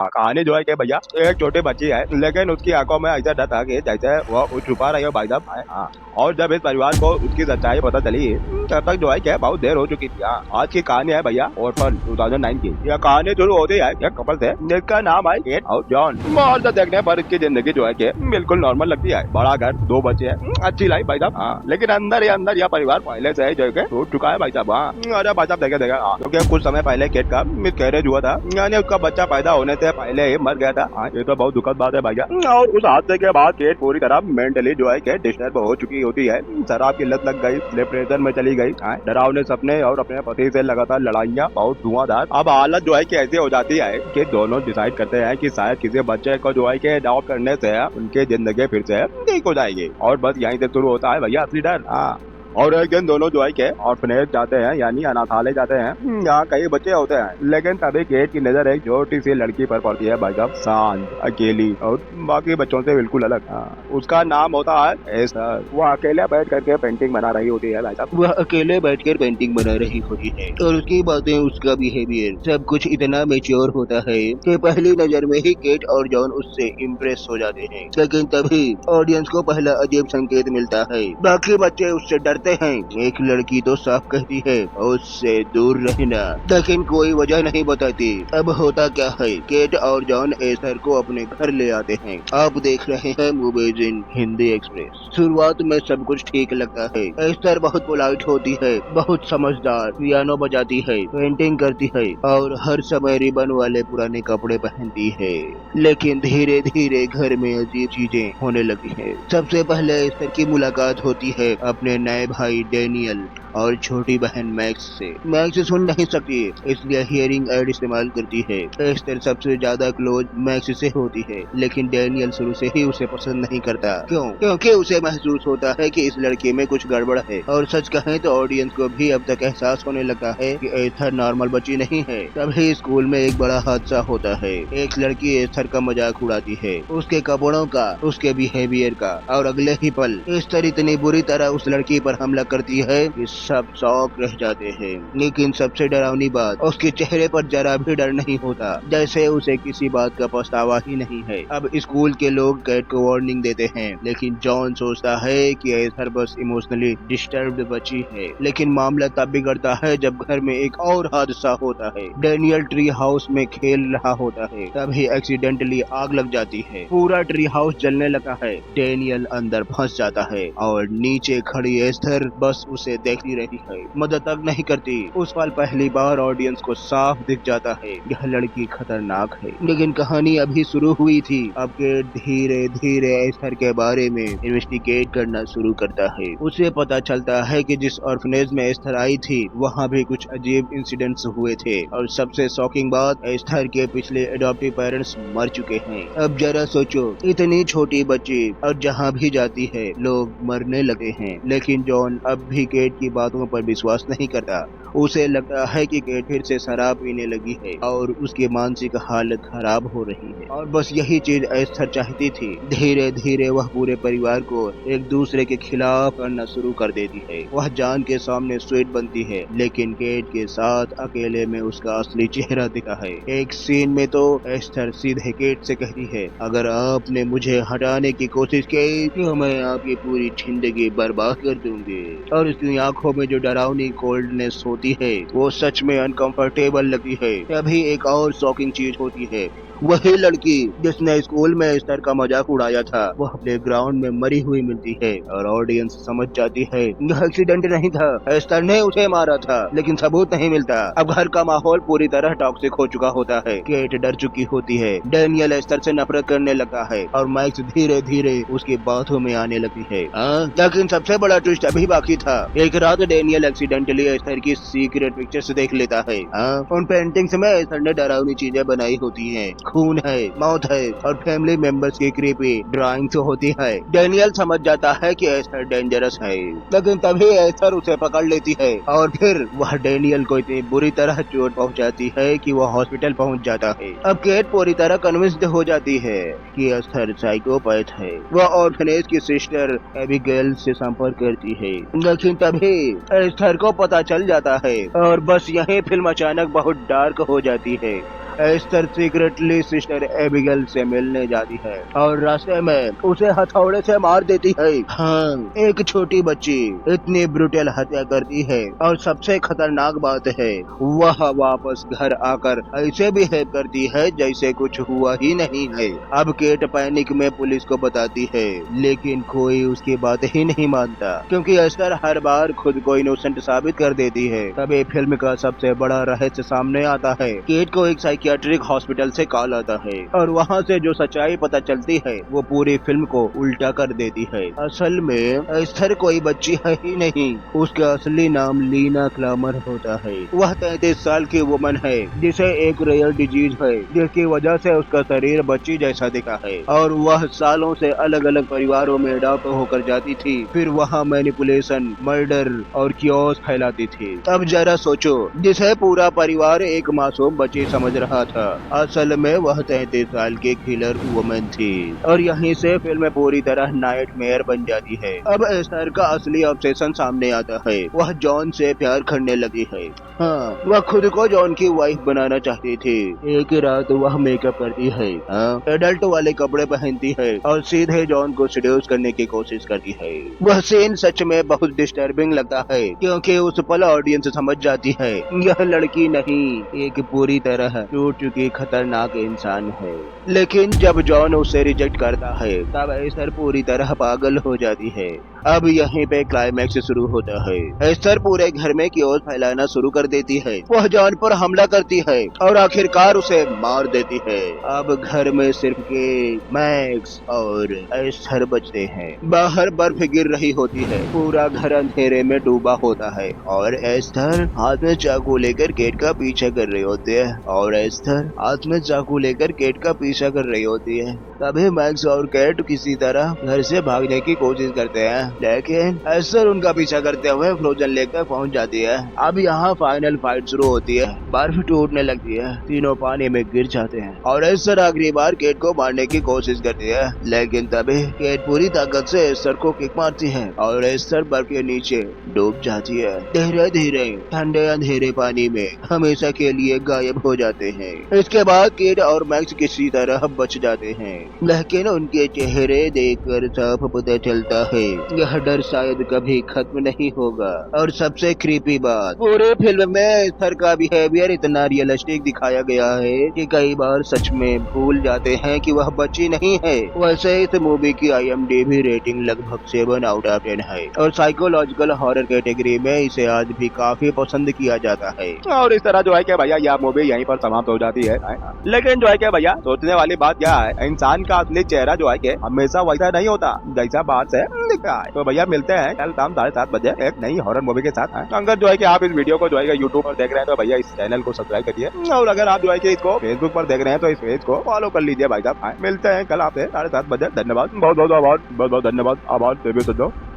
कहानी जो है कि भैया एक छोटी बच्ची है, लेकिन उसकी आंखों में ऐसा डर था कि जैसे वो छुपा रही हो भाई साहब। हाँ। और जब इस परिवार को उसकी सच्चाई पता चली, तब तक जो है कि बहुत देर हो चुकी थी। हाँ। आज की कहानी है भैया ऑर्फन 2009 की। यह कहानी शुरू होती है एक कपल से जिसका नाम है केट और जॉन। बाहर से देखने पर इसकी जिंदगी जो है कि बिल्कुल नॉर्मल लगती है। बड़ा घर, दो बच्चे हैं, अच्छी लाइफ भाई साहब। हाँ। लेकिन अंदर ही अंदर यह परिवार पहले से ही जो है कि टूट चुका है भाई साहब। हाँ। अरे भाई साहब देखे देखे। हाँ। क्योंकि कुछ समय पहले केट का मिसकैरेज हुआ था, यानी उसका बच्चा पैदा होने से पहले ही मर गया था। हाँ, ये तो बहुत दुखद बात है भैया। और उस हादसे के बाद केट पूरी तरह मेंटली जो है कि डिस्टर्ब हो चुकी होती है। शराब की लत लग गई, डिप्रेशन में चली गई। हाँ, डरावने सपने और अपने पति से लगातार लड़ाइयाँ, बहुत धुआंधार। अब हालत जो है कि ऐसी हो जाती है कि दोनों डिसाइड करते हैं कि शायद किसी बच्चे को जो है कि अडॉप्ट करने से उनकी जिंदगी फिर से ठीक हो जाएगी। और बस यहीं से शुरू होता है भैया असली डर। हाँ। और एक दिन दोनों जो है के ऑर्फनेज जाते हैं, यानी अनाथालय जाते हैं। यहाँ कई बच्चे होते हैं, लेकिन तभी केट की नजर एक छोटी सी लड़की पर पड़ती है भाई साहब, शांत, अकेली और बाकी बच्चों से बिल्कुल अलग। उसका नाम होता है एस्टर। वो अकेले बैठ करके पेंटिंग बना रही होती है भाई साहब। वह अकेले बैठकर पेंटिंग बना रही होती है और उसकी बातें, उसका बिहेवियर सब कुछ इतना मेच्योर होता है कि पहली नजर में ही केट और जॉन उससे इम्प्रेस हो जाते हैं। लेकिन तभी ऑडियंस को पहला अजीब संकेत मिलता है। बाकी बच्चे उससे डरते हैं। एक लड़की तो साफ कहती है उससे दूर रहना, लेकिन कोई वजह नहीं बताती। अब होता क्या है, केट और जॉन एस्टर को अपने घर ले आते हैं। आप देख रहे हैं मूवीज इन हिंदी एक्सप्रेस। शुरुआत में सब कुछ ठीक लगता है। एस्टर बहुत पोलाइट होती है, बहुत समझदार, पियानो बजाती है, पेंटिंग करती है और हर समय रिबन वाले पुराने कपड़े पहनती है। लेकिन धीरे धीरे घर में अजीब चीजें होने लगी है। सबसे पहले एस्टर की मुलाकात होती है अपने नए भाई डेनियल और छोटी बहन मैक्स से। मैक्स सुन नहीं सकती, इसलिए हियरिंग एड इस्तेमाल करती है। एस्टर सबसे ज्यादा क्लोज मैक्स से होती है, लेकिन डेनियल शुरू से ही उसे पसंद नहीं करता। क्यों? क्योंकि उसे महसूस होता है कि इस लड़के में कुछ गड़बड़ है। और सच कहें तो ऑडियंस को भी अब तक एहसास होने लगा है कि एस्टर नॉर्मल बच्ची नहीं है। तभी स्कूल में एक बड़ा हादसा होता है। एक लड़की एस्टर का मजाक उड़ाती है, उसके कपड़ों का, उसके बिहेवियर का, और अगले ही पल एस्टर इतनी बुरी तरह उस लड़की पर हमला करती है कि सब शॉक रह जाते हैं। लेकिन सबसे डरावनी बात, उसके चेहरे पर जरा भी डर नहीं होता, जैसे उसे किसी बात का पछतावा ही नहीं है। अब स्कूल के लोग कैट को वार्निंग देते हैं, लेकिन जॉन सोचता है कि एस्टर बस इमोशनली डिस्टर्ब्ड बची है। लेकिन मामला तब बिगड़ता है जब घर में एक और हादसा होता है। डेनियल ट्री हाउस में खेल रहा होता है, तभी एक्सीडेंटली आग लग जाती है। पूरा ट्री हाउस जलने लगा है। डेनियल अंदर फंस जाता है और नीचे खड़ी एस्टर बस उसे देखती रही है, मदद तक नहीं करती। उस पल पहली बार ऑडियंस को साफ दिख जाता है यह लड़की खतरनाक है। लेकिन कहानी अभी शुरू हुई थी। अब केट धीरे धीरे एस्टर के बारे में इन्वेस्टिगेट करना शुरू करता है। उसे पता चलता है कि जिस ऑर्फनेज में एस्टर आई थी वहाँ भी कुछ अजीब इंसिडेंट्स हुए थे, और सबसे शॉकिंग बात, एस्टर के पिछले एडॉप्टिव पेरेंट्स मर चुके हैं। अब जरा सोचो, इतनी छोटी बच्ची और जहाँ भी जाती है लोग मरने लगे हैं। लेकिन जॉन अब भी केट की बातों पर विश्वास नहीं करता। उसे लगता है कि केट फिर से शराब पीने लगी है और उसकी मानसिक हालत खराब हो रही है, और बस यही चीज एस्टर चाहती थी। धीरे धीरे वह पूरे परिवार को एक दूसरे के खिलाफ करना शुरू कर देती है। वह जान के सामने स्वीट बनती है, लेकिन केट के साथ अकेले में उसका असली चेहरा दिखा है। एक सीन में तो एस्टर सीधे केट से कहती है, अगर आपने मुझे हटाने की कोशिश की तो मैं आपकी पूरी जिंदगी बर्बाद कर दूंगी। और उसकी आंखों में जो डरावनी कोल्डनेस होती है वो सच में अनकंफर्टेबल लगती है। तभी एक और शॉकिंग चीज होती है। वही लड़की जिसने स्कूल में एस्टर का मजाक उड़ाया था वह प्लेग्राउंड में मरी हुई मिलती है, और ऑडियंस समझ जाती है यह एक्सीडेंट नहीं था, एस्टर ने उसे मारा था। लेकिन सबूत नहीं मिलता। अब घर का माहौल पूरी तरह टॉक्सिक हो चुका होता है। केट डर चुकी होती है, डेनियल एस्टर से नफरत करने लगा है, और मैक्स धीरे धीरे उसकी बातों में आने लगी है। लेकिन सबसे बड़ा ट्विस्ट अभी बाकी था। एक रात डेनियल एक्सीडेंटली एस्टर की सीक्रेट पिक्चर्स देख लेता है। उन पेंटिंग्स में एस्टर ने डरावनी चीजें बनाई होती हैं, खून है, मौत है और फैमिली मेंबर्स की क्रीपी ड्राइंग्स होती है। डेनियल समझ जाता है कि एस्टर डेंजरस है, लेकिन तभी एस्टर उसे पकड़ लेती है और फिर वह डेनियल को इतनी बुरी तरह चोट पहुंचाती है कि वह हॉस्पिटल पहुंच जाता है। अब केट पूरी तरह कन्विंस्ड हो जाती है कि एस्टर साइकोपैथ है। वह ऑर्फनेज की सिस्टर एबिगेल से संपर्क करती है, लेकिन तभी एस्टर को पता चल जाता है और बस यही फिल्म अचानक बहुत डार्क हो जाती है। एस्टर सीक्रेटली सिस्टर एबिगेल से मिलने जाती है और रास्ते में उसे हथौड़े से मार देती है। हाँ, एक छोटी बच्ची इतनी ब्रूटल हत्या करती है और सबसे खतरनाक बात है वह वापस घर आकर ऐसे बिहेव करती है जैसे कुछ हुआ ही नहीं है। अब केट पैनिक में पुलिस को बताती है लेकिन कोई उसकी बात ही नहीं मानता क्योंकि एस्टर हर बार खुद को इनोसेंट साबित कर देती है। तभी फिल्म का सबसे बड़ा रहस्य सामने आता है। केट को एक साइकियाट्रिक हॉस्पिटल से कॉल आता है और वहाँ से जो सच्चाई पता चलती है वो पूरी फिल्म को उल्टा कर देती है। असल में एस्टर कोई बच्ची है ही नहीं, उसका असली नाम लीना क्लामर होता है। वह 33 साल की वुमन है जिसे एक रेयर डिजीज है जिसकी वजह से उसका शरीर बच्ची जैसा दिखा है और वह सालों से अलग अलग परिवारों में अडॉप्ट होकर जाती थी, फिर वहाँ मैनिपुलेशन, मर्डर और क्योस फैलाती थी। अब जरा सोचो, जिसे पूरा परिवार एक मासूम बच्ची समझ रहा था, असल में वह 33 साल की किलर वुमन थी। और यहीं से फिल्म पूरी तरह नाइटमेयर बन जाती है। अब एस्टर का असली ऑब्सेशन सामने आता है। वह जॉन से प्यार करने लगी है। हाँ, वह खुद को जॉन की वाइफ बनाना चाहती थी। एक रात वह मेकअप करती है, हाँ, एडल्ट वाले कपड़े पहनती है और सीधे जॉन को सीड्यूस करने की कोशिश करती है। वह सीन सच में बहुत डिस्टर्बिंग लगता है क्योंकि उस पल ऑडियंस समझ जाती है यह लड़की नहीं, एक पूरी तरह टूट चुकी खतरनाक इंसान है। लेकिन जब जॉन उसे रिजेक्ट करता है तब एस्टर पूरी तरह पागल हो जाती है। अब यहीं पे क्लाइमैक्स शुरू होता है। एस्टर पूरे घर में क्योस फैलाना शुरू कर देती है। वह जॉन पर हमला करती है और आखिरकार उसे मार देती है। अब घर में सिर्फ के मैक्स और एस्टर बचते हैं। बाहर बर्फ गिर रही होती है, पूरा घर अंधेरे में डूबा होता है और एस्टर हाथ में चाकू लेकर केट का पीछा कर रही होती है तभी मैक्स और केट किसी तरह घर से भागने की कोशिश करते हैं, लेकिन एस्टर उनका पीछा करते हुए फ्रोजन लेक तक पहुंच जाती है। अब यहाँ फाइनल फाइट शुरू होती है। बर्फ टूटने लगती है, तीनों पानी में गिर जाते हैं और एस्टर आखिरी बार केट को मारने की कोशिश करती है, लेकिन तभी केट पूरी ताकत से एस्टर को किक मारती है और एस्टर बर्फ के नीचे डूब जाती है। धीरे धीरे ठंडे अंधेरे पानी में हमेशा के लिए गायब हो जाते हैं। इसके बाद केट और मैक्स किसी तरह बच जाते हैं, लेकिन उनके चेहरे देखकर साफ पता चलता है यह डर शायद कभी खत्म नहीं होगा। और सबसे क्रीपी बात, पूरे फिल्म में एस्टर का बिहेवियर इतना रियलिस्टिक दिखाया गया है कि कई बार सच में भूल जाते हैं कि वह बच्ची नहीं है। वैसे इस मूवी की IMDb रेटिंग लगभग 7/10 है और साइकोलॉजिकल हॉरर कैटेगरी में इसे आज भी काफी पसंद किया जाता है। और इस तरह जो है क्या भैया यह मूवी यहीं पर समाप्त हो जाती है। लेकिन जो है क्या भैया सोचने वाली बात क्या है, इंसान का असली चेहरा जो है कि हमेशा वैसा नहीं होता जैसा बाहर से दिखता है। तो भैया मिलते हैं कल शाम 7:30 बजे एक नई हॉरर मूवी के साथ। तो अगर जो है कि आप इस वीडियो को जो है यूट्यूब पर देख रहे हैं तो भैया इस चैनल को सब्सक्राइब करिए और अगर आप जो है कि इसको फेसबुक पर देख रहे हैं तो इस पेज को फॉलो कर लीजिए भाई साहब। मिलते हैं कल आपसे 7:30 बजे। धन्यवाद, बहुत बहुत आभार, बहुत बहुत धन्यवाद, आभार।